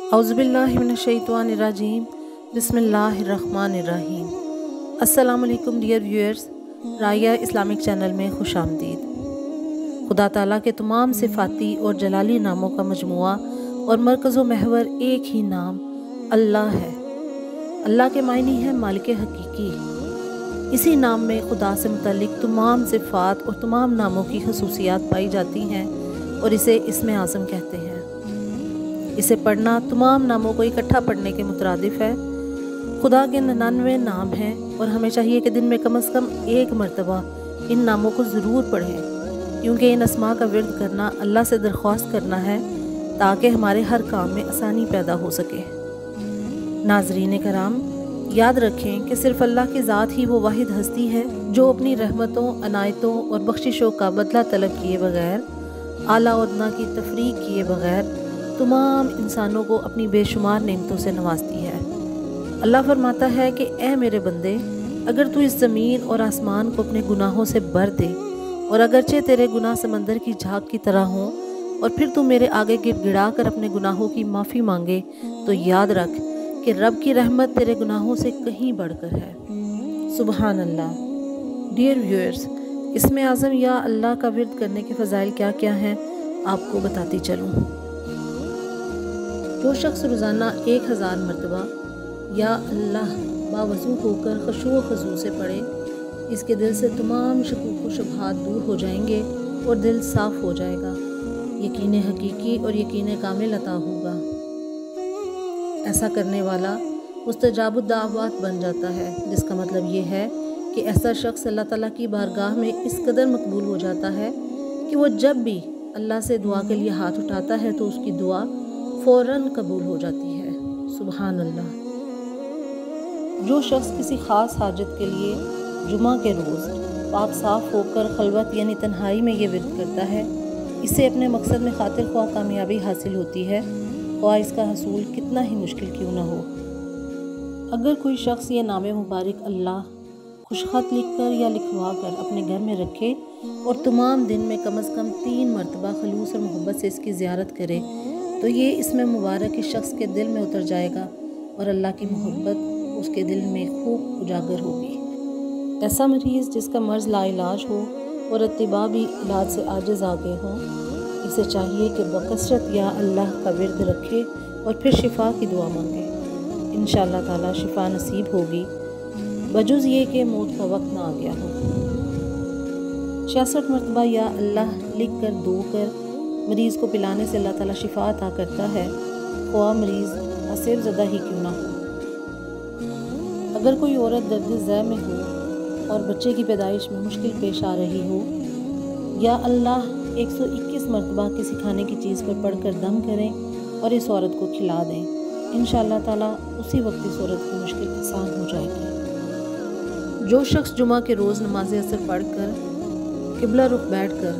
औज़ुबिल्लाहि मिनश्शैतानिर्रजीम बिस्मिल्लाहिर्रहमानिर्रहीम। अस्सलामुअलैकुम dear viewers, राया Islamic channel में खुश आमदीद। खुदा ताला के तमाम सिफ़ाती और जलाली नामों का मजमुआ और मरकज़ व महवर एक ही नाम अल्लाह है। अल्लाह के मायने हैं मालिक हकीकी। इसी नाम में खुदा से मुतल्लिक़ तमाम सिफ़ात और तमाम नामों की खसूसियात पाई जाती हैं और इसे इसमें आज़म कहते हैं। इसे पढ़ना तमाम नामों को इकट्ठा पढ़ने के मुतरादिफ है। खुदा के 99 नाम हैं और हमें चाहिए कि दिन में कम से कम एक मरतबा इन नामों को ज़रूर पढ़ें, क्योंकि इन अस्मा का विर्द करना अल्लाह से दरख्वास्त करना है ताकि हमारे हर काम में आसानी पैदा हो सके। नाज़रीन कराम, याद रखें कि सिर्फ़ अल्लाह की ज़ात ही वो वाहिद हस्ती है जो अपनी रहमतों, अनायतों और बख्शिशों का बदला तलब किए बगैर, आला और अदना की तफरीक किए बगैर तमाम इंसानों को अपनी बेशुमार नेमतों से नवाजती है। अल्लाह फरमाता है कि ए मेरे बंदे, अगर तू इस ज़मीन और आसमान को अपने गुनाहों से भर दे और अगरचे तेरे गुनाह समंदर की झाग की तरह हों और फिर तू मेरे आगे गिड़गिड़ा कर अपने गुनाहों की माफ़ी मांगे, तो याद रख कि रब की रहमत तेरे गुनाहों से कहीं बढ़कर है। सुबहान अल्लाह। डियर व्यूअर्स, इसमें आज़म या अल्लाह का विर्द करने के फ़ज़ाइल क्या क्या हैं आपको बताती चलूँ। जो शख्स रोज़ाना 1000 मरतबा या अल्लाह बावज़ू होकर खुशू व खज़ू से पढ़े, इसके दिल से तमाम शकूक व शुबहात दूर हो जाएंगे और दिल साफ़ हो जाएगा। यकीन हकीकी और यकीन कामिल अता होगा। ऐसा करने वाला मुस्तजाबुद दाअवात बन जाता है, जिसका मतलब ये है कि ऐसा शख्स अल्लाह ताला की बारगाह में इस कदर मकबूल हो जाता है कि वो जब भी अल्लाह से दुआ के लिए हाथ उठाता है तो उसकी दुआ फ़ौरन कबूल हो जाती है। सुबहान अल्लाह। जो शख्स किसी ख़ास हाजत के लिए जुमा के रोज़ पाक साफ़ होकर खलवत यानी तन्हाई में ये विर्द करता है, इससे अपने मकसद में खातिर ख्वाह कामयाबी हासिल होती है, ख्वाह इसका हसूल कितना ही मुश्किल क्यों न हो। अगर कोई शख्स ये नाम मुबारक अल्लाह खुशख़त लिख कर या लिखवा कर अपने घर में रखे और तमाम दिन में कम से कम 3 मरतबा खलूस और मोहब्बत से इसकी ज़ियारत करे, तो ये इसमें मुबारक इस शख्स के दिल में उतर जाएगा और अल्लाह की मोहब्बत उसके दिल में खूब उजागर होगी। ऐसा मरीज़ जिसका मर्ज़ लाइलाज हो और अत्तिबा भी इलाज से आजिज़ आ गए हों, इसे चाहिए कि बकसरत या अल्लाह का विर्द रखे और फिर शिफा की दुआ मांगे। इंशाअल्लाह ताला शिफा नसीब होगी, बजुज़ ये कि मौत का वक्त ना आ गया हो। 66 मरतबा या अल्लाह लिख कर दो कर मरीज़ को पिलाने से अल्लाह ताला शिफा अता करता है, ख्वाह मरीज़ असेब ज़दा ही क्यों ना हो। अगर कोई औरत दर्द ज़ै में हो और बच्चे की पैदाइश में मुश्किल पेश आ रही हो, या अल्लाह 121 मरतबा किसी खाने की चीज़ पर पढ़ कर दम करें और इस औरत को खिला दें, इंशाअल्लाह ताला उसी वक्त इस औरत की मुश्किल आसान हो जाएगी। जो शख्स जुमा के रोज़ नमाज असर पढ़ कर किबला रुख बैठ कर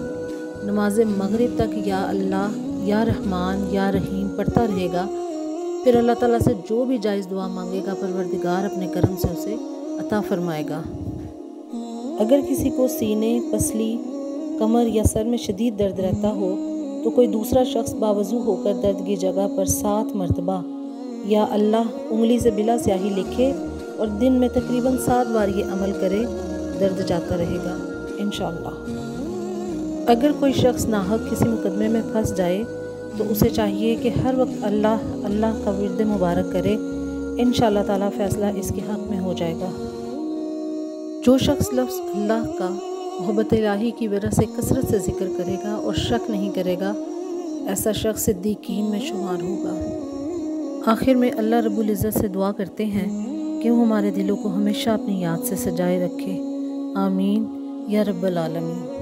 नमाज मगरिब तक या अल्लाह या रहमान या रहीम पढ़ता रहेगा, फिर अल्लाह ताला से जो भी जायज़ दुआ मांगेगा परवरदिगार अपने करम से उसे अता फरमाएगा। अगर किसी को सीने, पसली, कमर या सर में शदीद दर्द रहता हो, तो कोई दूसरा शख्स बावजू होकर दर्द की जगह पर 7 मरतबा या अल्लाह उंगली से बिला स्याही लिखे और दिन में तकरीबन 7 बार ये अमल करे, दर्द जाता रहेगा इंशाअल्लाह। अगर कोई शख्स नाहक किसी मुकदमे में फंस जाए, तो उसे चाहिए कि हर वक्त अल्लाह अल्लाह का विर्द मुबारक करे, इंशाअल्लाह ताला फ़ैसला इसके हक़ में हो जाएगा। जो शख्स लफ्ज़ अल्लाह का मोहब्बत इलाही की वजह से कसरत से ज़िक्र करेगा और शक नहीं करेगा, ऐसा शख्स सिद्दीकीन में शुमार होगा। आखिर में अल्लाह रब्बुल इज़्ज़त से दुआ करते हैं कि वो हमारे दिलों को हमेशा अपनी याद से सजाए रखे। आमीन या रब्बल आलमीन।